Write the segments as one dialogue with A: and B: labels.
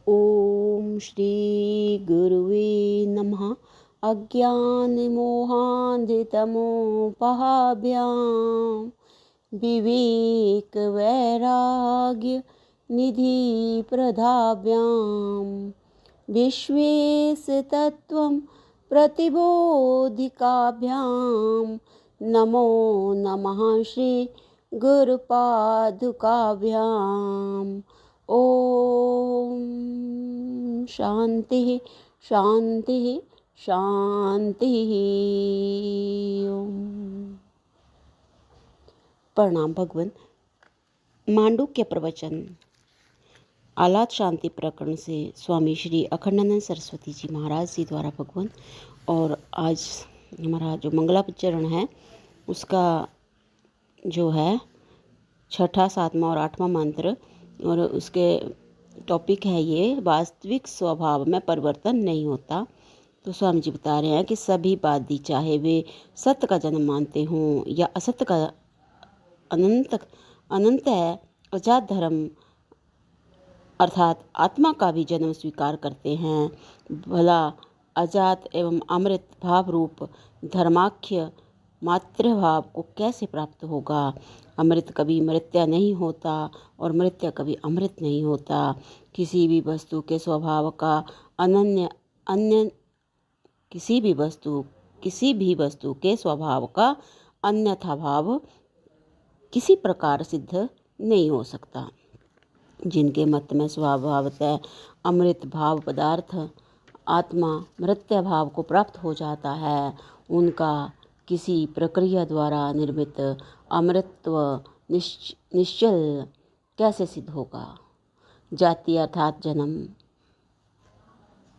A: ओम श्री गुरुवे नमः। अज्ञानमोहान्धितमोपहाभ्यां विवेकवैराग्य निधि प्रदाभ्यां विश्वेशतत्त्वं प्रतिबोधिकाभ्यां नमो नमः श्री गुरुपादुकाभ्याम्। ओम शांति शांति शांति। ओम प्रणाम भगवान। मांडुक्य प्रवचन आलात शांति प्रकरण से स्वामी श्री अखंडानंद सरस्वती जी महाराज जी द्वारा भगवान। और आज हमारा जो मंगलाचरण है उसका जो है छठा, सातवां और आठवां मंत्र, और उसके टॉपिक है ये वास्तविक स्वभाव में परिवर्तन नहीं होता। तो स्वामी जी बता रहे हैं कि सभी वादी, चाहे वे सत्य का जन्म मानते हों या असत्य का अनंत है, अजात धर्म अर्थात आत्मा का भी जन्म स्वीकार करते हैं। भला अजात एवं अमृत भाव रूप धर्माख्य मातृभाव को कैसे प्राप्त होगा? अमृत कभी मृत्या नहीं होता और मृत्या कभी अमृत नहीं होता। किसी भी वस्तु के स्वभाव का किसी भी वस्तु के स्वभाव का अन्यथा भाव किसी प्रकार सिद्ध नहीं हो सकता। जिनके मत में स्वभावतः अमृत भाव पदार्थ आत्मा मृत्या भाव को प्राप्त हो जाता है, उनका किसी प्रक्रिया द्वारा निर्मित अमृतत्व निश्चल कैसे सिद्ध होगा? जाति अर्थात जन्म।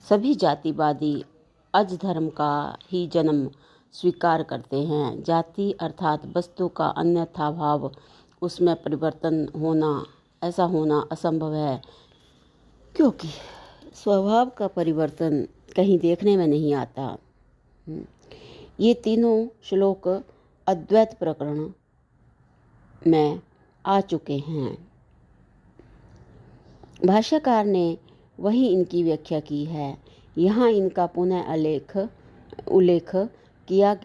A: सभी जातिवादी अज धर्म का ही जन्म स्वीकार करते हैं। जाति अर्थात वस्तु का अन्यथा भाव, उसमें परिवर्तन होना, ऐसा होना असंभव है, क्योंकि स्वभाव का परिवर्तन कहीं देखने में नहीं आता। ये तीनों श्लोक अद्वैत प्रकरण में आ चुके हैं। भाष्यकार ने वही इनकी व्याख्या की है। यहाँ इनका पुनः उल्लेख किया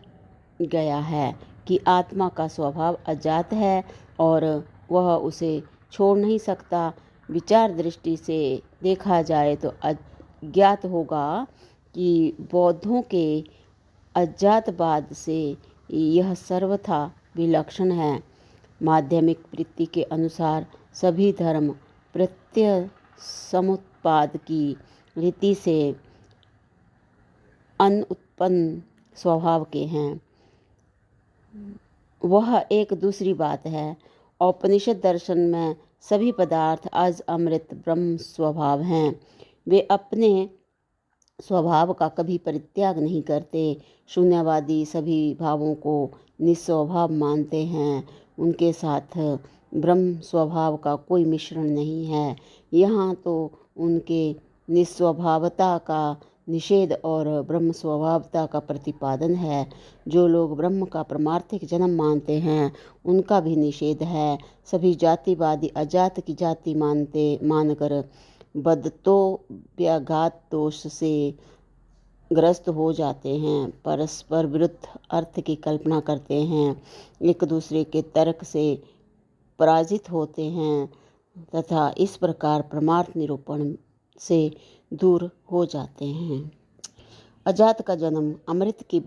A: गया है कि आत्मा का स्वभाव अजात है और वह उसे छोड़ नहीं सकता। विचार दृष्टि से देखा जाए तो अज्ञात होगा कि बौद्धों के अजातवाद से यह सर्वथा विलक्षण है। माध्यमिक वृत्ति के अनुसार सभी धर्म प्रत्यय समुत्पाद की रीति से अनुत्पन्न स्वभाव के हैं। वह एक दूसरी बात है। औपनिषद दर्शन में सभी पदार्थ आज अमृत ब्रह्म स्वभाव हैं। वे अपने स्वभाव का कभी परित्याग नहीं करते। शून्यवादी सभी भावों को निस्वभाव मानते हैं। उनके साथ ब्रह्म स्वभाव का कोई मिश्रण नहीं है। यहाँ तो उनके निस्वभावता का निषेध और ब्रह्म स्वभावता का प्रतिपादन है। जो लोग ब्रह्म का परमार्थिक जन्म मानते हैं उनका भी निषेध है। सभी जातिवादी अजात की जाति मानकर बदतो व्याघात दोष से ग्रस्त हो जाते हैं। परस्पर विरुद्ध अर्थ की कल्पना करते हैं, एक दूसरे के तर्क से पराजित होते हैं तथा इस प्रकार परमार्थ निरूपण से दूर हो जाते हैं। अजात का जन्म, अमृत की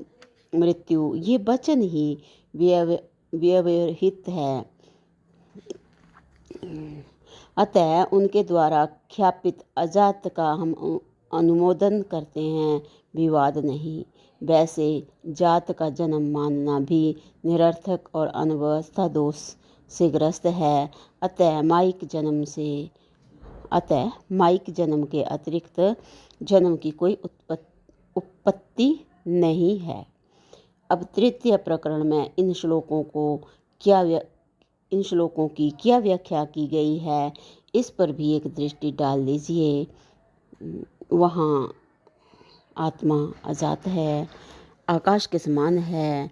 A: मृत्यु, ये वचन ही व्यवहित है। अतः उनके द्वारा ख्यापित अजात का हम अनुमोदन करते हैं, विवाद नहीं। वैसे जात का जन्म मानना भी निरर्थक और अनवस्था दोष से ग्रस्त है। अतः माइक जन्म के अतिरिक्त जन्म की कोई उत्पत्ति नहीं है। अब तृतीय प्रकरण में इन श्लोकों की क्या व्याख्या की गई है, इस पर भी एक दृष्टि डाल लीजिए। वहाँ आत्मा अजात है, आकाश के समान है।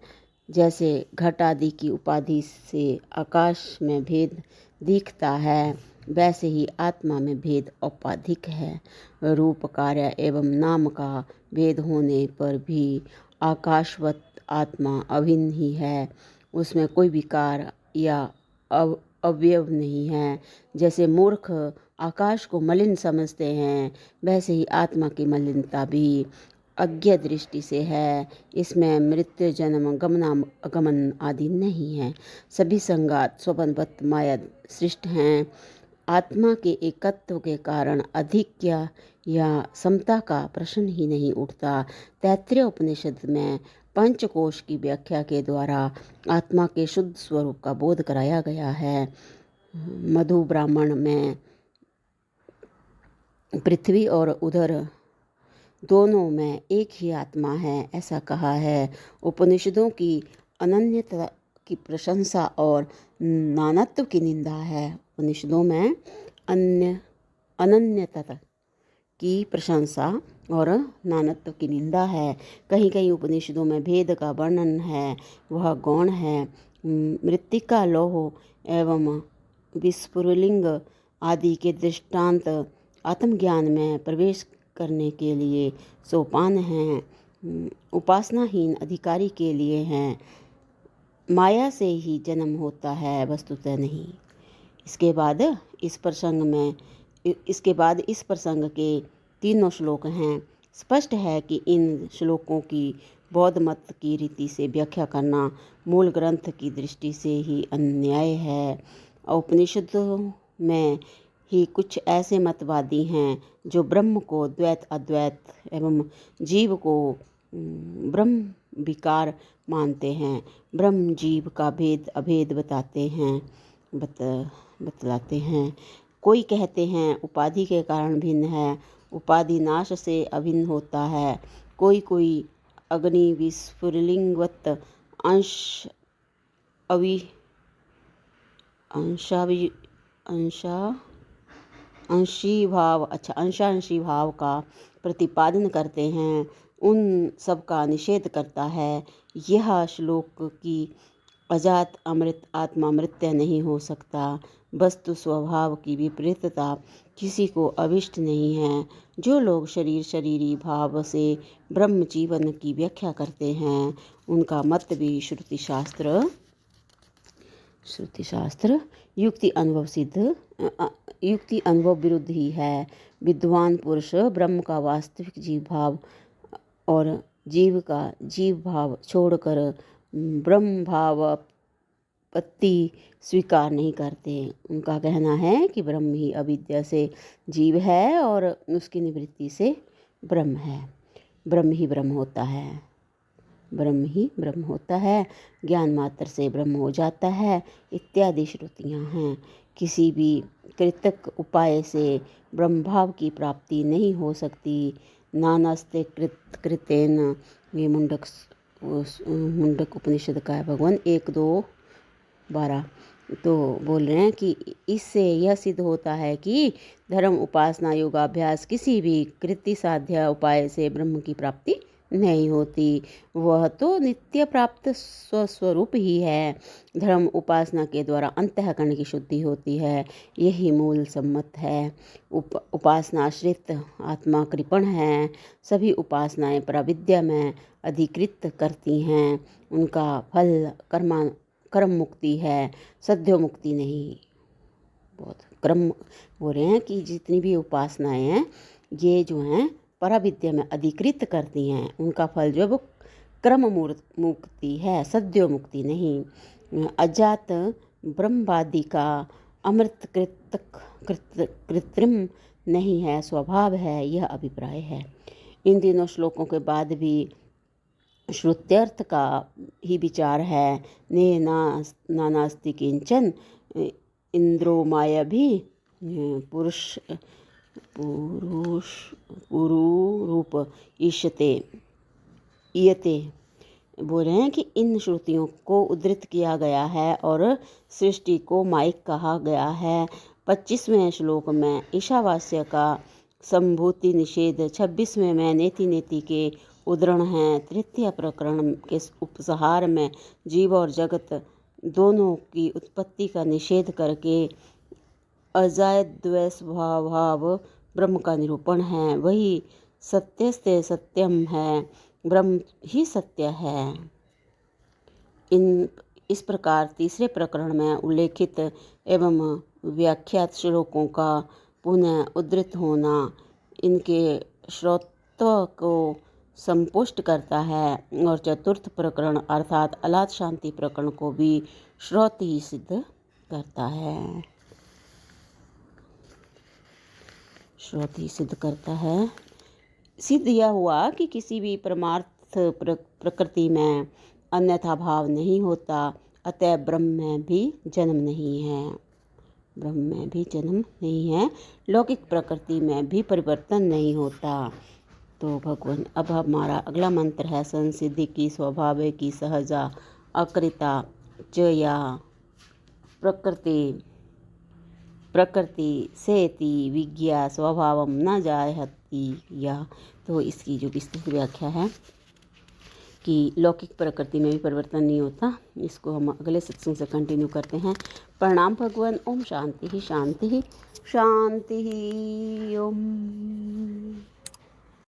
A: जैसे घट आदि की उपाधि से आकाश में भेद दिखता है, वैसे ही आत्मा में भेद औपाधिक है। रूप, कार्य एवं नाम का भेद होने पर भी आकाशवत आत्मा अभिन्न ही है। उसमें कोई विकार या अवयव नहीं है। जैसे मूर्ख आकाश को मलिन समझते हैं, वैसे ही आत्मा की मलिनता भी अज्ञ दृष्टि से है। इसमें मृत्यु, जन्म, गमन आदि नहीं है। सभी संगात स्वपनवत माया सृष्ट हैं। आत्मा के एकत्व के कारण अधिक्य या समता का प्रश्न ही नहीं उठता। तैत्तिरीय उपनिषद में पंचकोश की व्याख्या के द्वारा आत्मा के शुद्ध स्वरूप का बोध कराया गया है। मधु ब्राह्मण में पृथ्वी और उदर दोनों में एक ही आत्मा है, ऐसा कहा है। उपनिषदों की अनन्यता की प्रशंसा और नानत्व की निंदा है। उपनिषदों में अनन्यता की प्रशंसा और नानत्व की निंदा है। कहीं कहीं उपनिषदों में भेद का वर्णन है, वह गौण है। मृत्तिका, लौह एवं विस्फुलिंग आदि के दृष्टांत आत्मज्ञान में प्रवेश करने के लिए सोपान हैं, उपासनाहीन अधिकारी के लिए हैं। माया से ही जन्म होता है, वस्तुतः नहीं। इसके बाद इस प्रसंग के तीनों श्लोक हैं। स्पष्ट है कि इन श्लोकों की बौद्ध मत की रीति से व्याख्या करना मूल ग्रंथ की दृष्टि से ही अन्याय है। उपनिषदों में ही कुछ ऐसे मतवादी हैं जो ब्रह्म को द्वैत अद्वैत एवं जीव को ब्रह्म विकार मानते हैं। ब्रह्म जीव का भेद अभेद बतलाते हैं। कोई कहते हैं उपाधि के कारण भिन्न है, उपाधि नाश से अभिन्न होता है। कोई अग्नि विस्फुलिंगवत अंशांशी भाव का प्रतिपादन करते हैं, उन सब का निषेध करता है। यह श्लोक की अजात अमृत आत्मा मृत्य नहीं हो सकता। वस्तु स्वभाव की विपरीतता किसी को अभिष्ट नहीं है। जो लोग शरीरी भाव से ब्रह्म जीवन की व्याख्या करते हैं, उनका मत भी श्रुति शास्त्र युक्ति अनुभव विरुद्ध ही है। विद्वान पुरुष ब्रह्म का वास्तविक जीव भाव और जीव का जीव भाव छोड़कर ब्रह्म भावापत्ति स्वीकार नहीं करते। उनका कहना है कि ब्रह्म ही अविद्या से जीव है और उसकी निवृत्ति से ब्रह्म है। ब्रह्म ही ब्रह्म होता है, ज्ञान मात्र से ब्रह्म हो जाता है, इत्यादि श्रुतियाँ हैं। किसी भी कृतक उपाय से ब्रह्मभाव की प्राप्ति नहीं हो सकती। नानास्ते कृतेन, ये मुंडक उपनिषद का है, भगवान 1-2-12। तो बोल रहे हैं कि इससे यह सिद्ध होता है कि धर्म, उपासना, योगाभ्यास किसी भी कृत्य साध्य उपाय से ब्रह्म की प्राप्ति नहीं होती। वह तो नित्य प्राप्त स्वस्वरूप ही है। धर्म उपासना के द्वारा अंतःकरण की शुद्धि होती है, यही मूल सम्मत है। उपासनाश्रित आत्मा कृपण है। सभी उपासनाएं पराविद्या में अधिकृत करती हैं। उनका फल कर्म मुक्ति है, सद्यो मुक्ति नहीं। बहुत क्रम बोल रहे हैं कि जितनी भी उपासनाएं हैं, ये जो हैं पराविद्या में अधिकृत करती हैं। उनका फल जो है वो क्रम मुक्ति है, सद्यो मुक्ति नहीं। अजात ब्रह्मवादी का अमृत कृत्रिम नहीं है, स्वभाव है, यह अभिप्राय है। इन तीनों श्लोकों के बाद भी श्रुत्यर्थ का ही विचार है। ने नानास्ति किंचन इंद्रो माया भी पुरुरूप ईयते। बोल रहे हैं कि इन श्रुतियों को उद्धृत किया गया है और सृष्टि को माइक कहा गया है। 25वें श्लोक में ईशावास्य का संभूति निषेध, 26वें में नेति के उद्धरण हैं। तृतीय प्रकरण के उपसंहार में जीव और जगत दोनों की उत्पत्ति का निषेध करके अजायद्वय स्वभाव ब्रह्म का निरूपण है। वही सत्यस्ते सत्यम है, ब्रह्म ही सत्य है। इस प्रकार तीसरे प्रकरण में उल्लेखित एवं व्याख्यात श्लोकों का पुनः उद्धृत होना इनके श्रोतत्व को संपुष्ट करता है और चतुर्थ प्रकरण अर्थात अलाद शांति प्रकरण को भी श्रोत ही सिद्ध करता है। श्रोत ही सिद्ध करता है। सिद्ध यह हुआ कि किसी भी परमार्थ प्रकृति में अन्यथा भाव नहीं होता, अतः ब्रह्म में भी जन्म नहीं है। ब्रह्म में भी जन्म नहीं है, लौकिक प्रकृति में भी परिवर्तन नहीं होता। तो भगवान अब हमारा अगला मंत्र है संसिद्धि की स्वभाव की सहजा अकृता च या प्रकृति सेति विज्ञा स्वभावम न जायहति या। तो इसकी जो विस्तृत व्याख्या है कि लौकिक प्रकृति में भी परिवर्तन नहीं होता, इसको हम अगले सत्संग से कंटिन्यू करते हैं। प्रणाम भगवान। ओम शांति ही शांति ही शांति ही ओम।